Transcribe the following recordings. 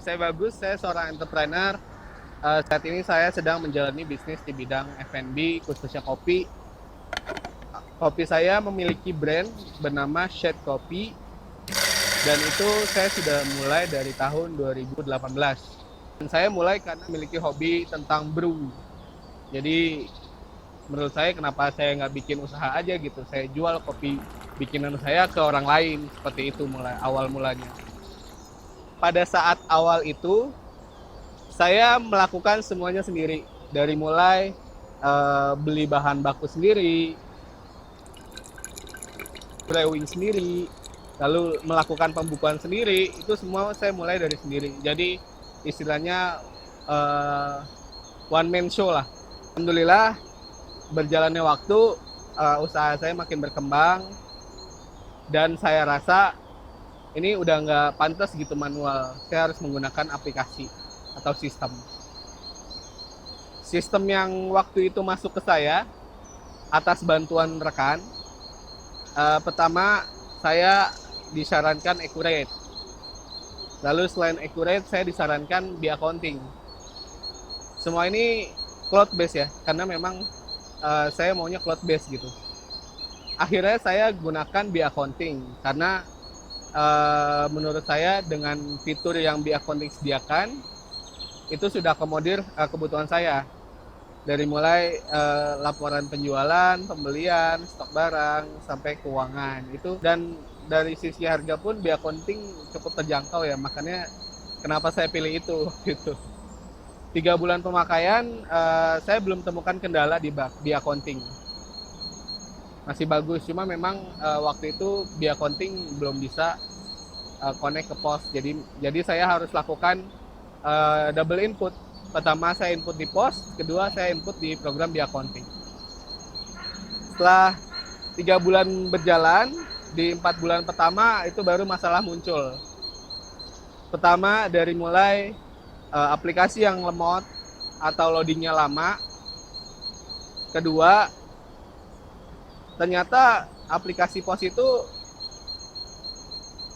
Saya Bagus, saya seorang entrepreneur. Saat ini saya sedang menjalani bisnis di bidang F&B, khususnya kopi. Kopi saya memiliki brand bernama Shade Coffee, dan itu saya sudah mulai dari tahun 2018. Dan saya mulai karena memiliki hobi tentang brew. Jadi menurut saya kenapa saya nggak bikin usaha aja gitu. Saya jual kopi bikinan saya ke orang lain, seperti itu mulai awal mulanya. Pada saat awal itu saya melakukan semuanya sendiri, dari mulai beli bahan baku sendiri, brewing sendiri, lalu melakukan pembukuan sendiri. Itu semua saya mulai dari sendiri. Jadi istilahnya one man show lah. Alhamdulillah berjalannya waktu, usaha saya makin berkembang, dan saya rasa ini udah nggak pantas gitu manual. Saya harus menggunakan aplikasi atau sistem. Sistem yang waktu itu masuk ke saya atas bantuan rekan. Pertama, saya disarankan Accurate. Lalu selain Accurate, saya disarankan Be-Accounting. Semua ini cloud base ya, karena memang saya maunya cloud base gitu. Akhirnya saya gunakan Be-Accounting karena menurut saya dengan fitur yang Be-Accounting sediakan itu sudah akomodir kebutuhan saya, dari mulai laporan penjualan, pembelian, stok barang, sampai keuangan itu. Dan dari sisi harga pun Be-Accounting cukup terjangkau ya, makanya kenapa saya pilih itu gitu. 3 bulan pemakaian, saya belum temukan kendala di Be-Accounting. Masih bagus, cuma memang waktu itu Be-Accounting belum bisa connect ke pos. Jadi saya harus lakukan double input. Pertama saya input di pos, kedua saya input di program Be-Accounting. Setelah 3 bulan berjalan, di 4 bulan pertama itu baru masalah muncul. Pertama dari mulai aplikasi yang lemot atau loadingnya lama. Kedua, ternyata aplikasi pos itu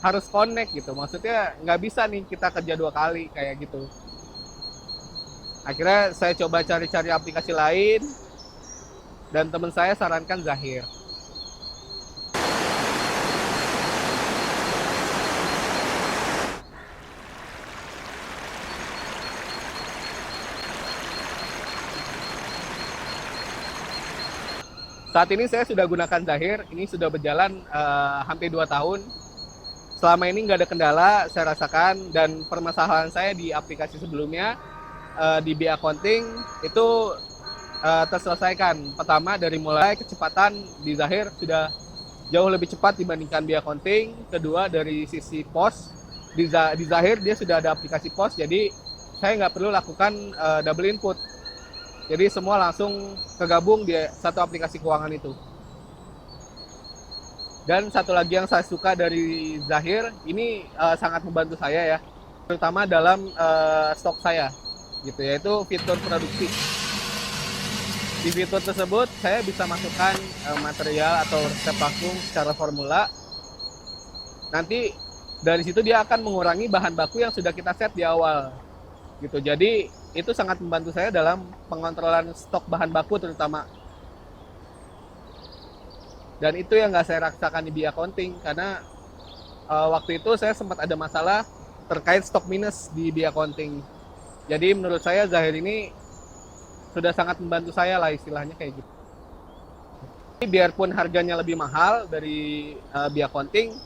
harus connect gitu. Maksudnya nggak bisa nih kita kerja 2 kali kayak gitu. Akhirnya saya coba cari-cari aplikasi lain, dan teman saya sarankan Zahir. Saat ini saya sudah gunakan Zahir, ini sudah berjalan hampir 2 tahun. Selama ini nggak ada kendala saya rasakan, dan permasalahan saya di aplikasi sebelumnya di Be-Accounting itu terselesaikan. Pertama dari mulai kecepatan di Zahir sudah jauh lebih cepat dibandingkan Be-Accounting. Kedua dari sisi pos, di Zahir dia sudah ada aplikasi pos, jadi saya nggak perlu lakukan double input. Jadi semua langsung kegabung di satu aplikasi keuangan itu. Dan satu lagi yang saya suka dari Zahir, ini sangat membantu saya ya, terutama dalam stok saya, gitu, yaitu fitur produksi. Di fitur tersebut saya bisa masukkan material atau resep langsung secara formula. Nanti dari situ dia akan mengurangi bahan baku yang sudah kita set di awal, gitu. Jadi itu sangat membantu saya dalam pengontrolan stok bahan baku terutama. Dan itu yang nggak saya rasakan di Be-Accounting, karena waktu itu saya sempat ada masalah terkait stok minus di Be-Accounting. Jadi menurut saya Zahir ini sudah sangat membantu saya lah, istilahnya kayak gitu. Biarpun harganya lebih mahal dari Be-Accounting,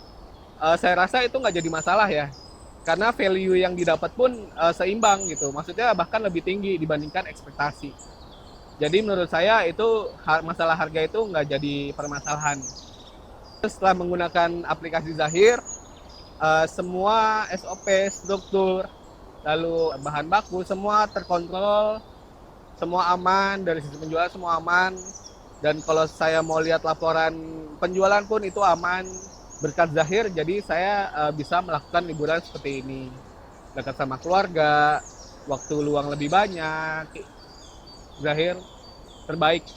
saya rasa itu nggak jadi masalah ya, karena value yang didapat pun seimbang gitu. Maksudnya bahkan lebih tinggi dibandingkan ekspektasi. Jadi menurut saya itu masalah harga itu nggak jadi permasalahan. Setelah menggunakan aplikasi Zahir, semua SOP, struktur, lalu bahan baku semua terkontrol, semua aman, dari sisi penjualan semua aman. Dan kalau saya mau lihat laporan penjualan pun itu aman berkat Zahir. Jadi saya bisa melakukan liburan seperti ini, dekat sama keluarga, waktu luang lebih banyak. Zahir terbaik.